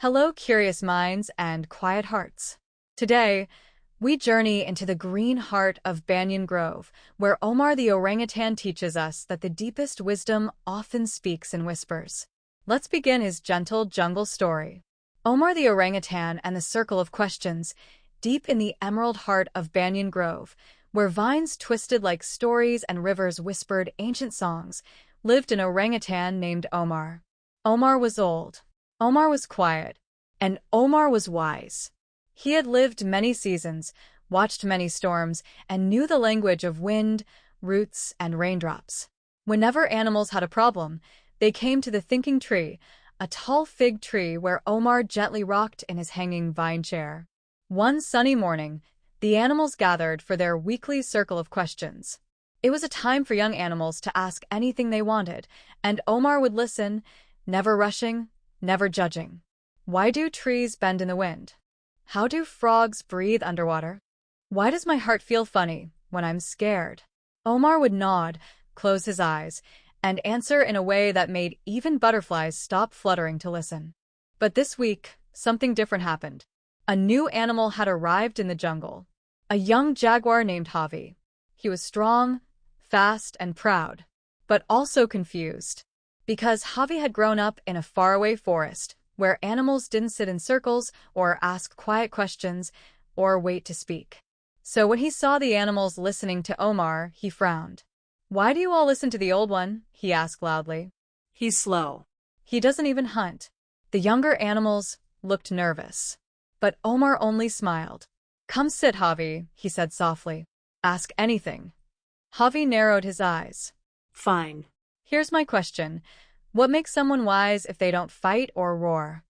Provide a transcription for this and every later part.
Hello, curious minds and quiet hearts. Today, we journey into the green heart of Banyan Grove, where Omar the Orangutan teaches us that the deepest wisdom often speaks in whispers. Let's begin his gentle jungle story. Omar the Orangutan and the Circle of Questions, deep in the emerald heart of Banyan Grove, where vines twisted like stories and rivers whispered ancient songs, lived an orangutan named Omar. Omar was old. Omar was quiet, and Omar was wise. He had lived many seasons, watched many storms, and knew the language of wind, roots, and raindrops. Whenever animals had a problem, they came to the thinking tree, a tall fig tree where Omar gently rocked in his hanging vine chair. One sunny morning, the animals gathered for their weekly circle of questions. It was a time for young animals to ask anything they wanted, and Omar would listen, never rushing, never judging. Why do trees bend in the wind? How do frogs breathe underwater? Why does my heart feel funny when I'm scared? Omar would nod, close his eyes, and answer in a way that made even butterflies stop fluttering to listen. But this week, something different happened. A new animal had arrived in the jungle. A young jaguar named Javi. He was strong, fast, and proud, but also confused. Because Javi had grown up in a faraway forest, where animals didn't sit in circles or ask quiet questions or wait to speak. So when he saw the animals listening to Omar, he frowned. "Why do you all listen to the old one?" he asked loudly. "He's slow." "He doesn't even hunt." The younger animals looked nervous. But Omar only smiled. "Come sit, Javi," he said softly. "Ask anything." Javi narrowed his eyes. "Fine." "Here's my question. What makes someone wise if they don't fight or roar?"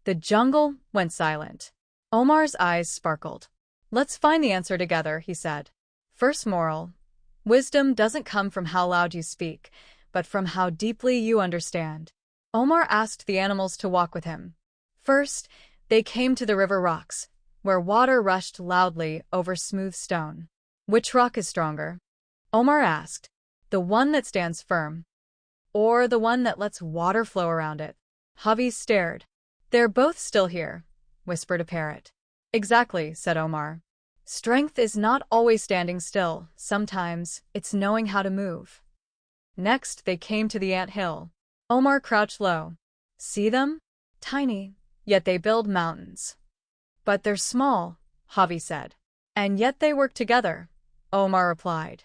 The jungle went silent. Omar's eyes sparkled. "Let's find the answer together," he said. First moral. Wisdom doesn't come from how loud you speak, but from how deeply you understand. Omar asked the animals to walk with him. First, they came to the river rocks, where water rushed loudly over smooth stone. "Which rock is stronger?" Omar asked. "The one that stands firm, or the one that lets water flow around it?" Javi stared. "They're both still here," whispered a parrot. "Exactly," said Omar. "Strength is not always standing still. Sometimes it's knowing how to move." Next, they came to the ant hill. Omar crouched low. "See them? Tiny, yet they build mountains." "But they're small," Javi said. "And yet they work together," Omar replied.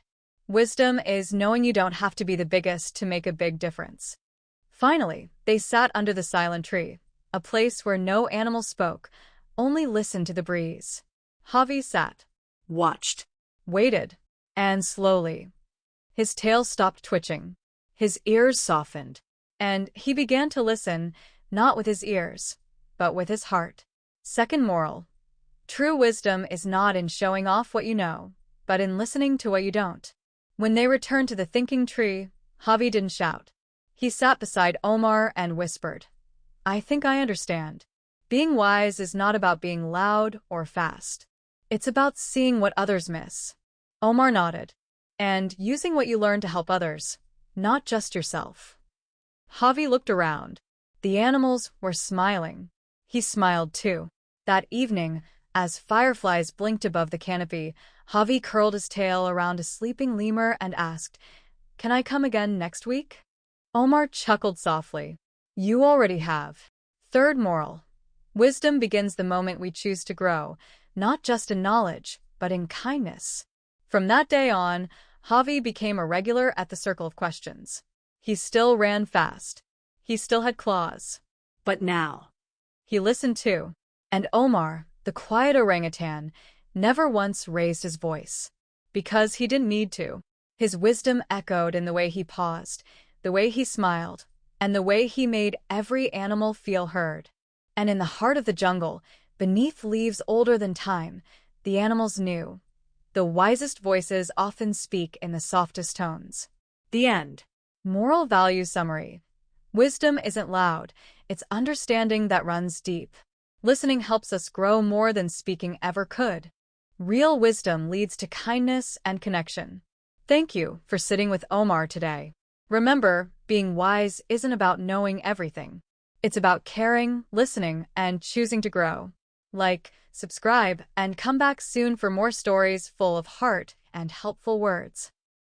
"Wisdom is knowing you don't have to be the biggest to make a big difference." Finally, they sat under the silent tree, a place where no animal spoke, only listened to the breeze. Javi sat, Watched. waited, and slowly, his tail stopped twitching. His ears softened, and he began to listen, not with his ears, but with his heart. Second moral. True wisdom is not in showing off what you know, but in listening to what you don't. When they returned to the thinking tree, Javi didn't shout. He sat beside Omar and whispered, "I think I understand." Being wise is not about being loud or fast. It's about seeing what others miss. Omar nodded. "And using what you learn to help others, not just yourself." Javi looked around. The animals were smiling. He smiled too. That evening, as fireflies blinked above the canopy, Javi curled his tail around a sleeping lemur and asked, "Can I come again next week?" Omar chuckled softly. "You already have." Third moral. Wisdom begins the moment we choose to grow, not just in knowledge, but in kindness. From that day on, Javi became a regular at the Circle of Questions. He still ran fast. He still had claws. But now, He listened too. And Omar, the quiet orangutan, never once raised his voice. Because he didn't need to. His wisdom echoed in the way he paused, the way he smiled, and the way he made every animal feel heard. And in the heart of the jungle, beneath leaves older than time, the animals knew. The wisest voices often speak in the softest tones. the end. Moral value summary. Wisdom isn't loud, it's understanding that runs deep. Listening helps us grow more than speaking ever could. Real wisdom leads to kindness and connection. Thank you for sitting with Omar today. Remember, being wise isn't about knowing everything. It's about caring, listening, and choosing to grow. Like, subscribe, and come back soon for more stories full of heart and helpful words.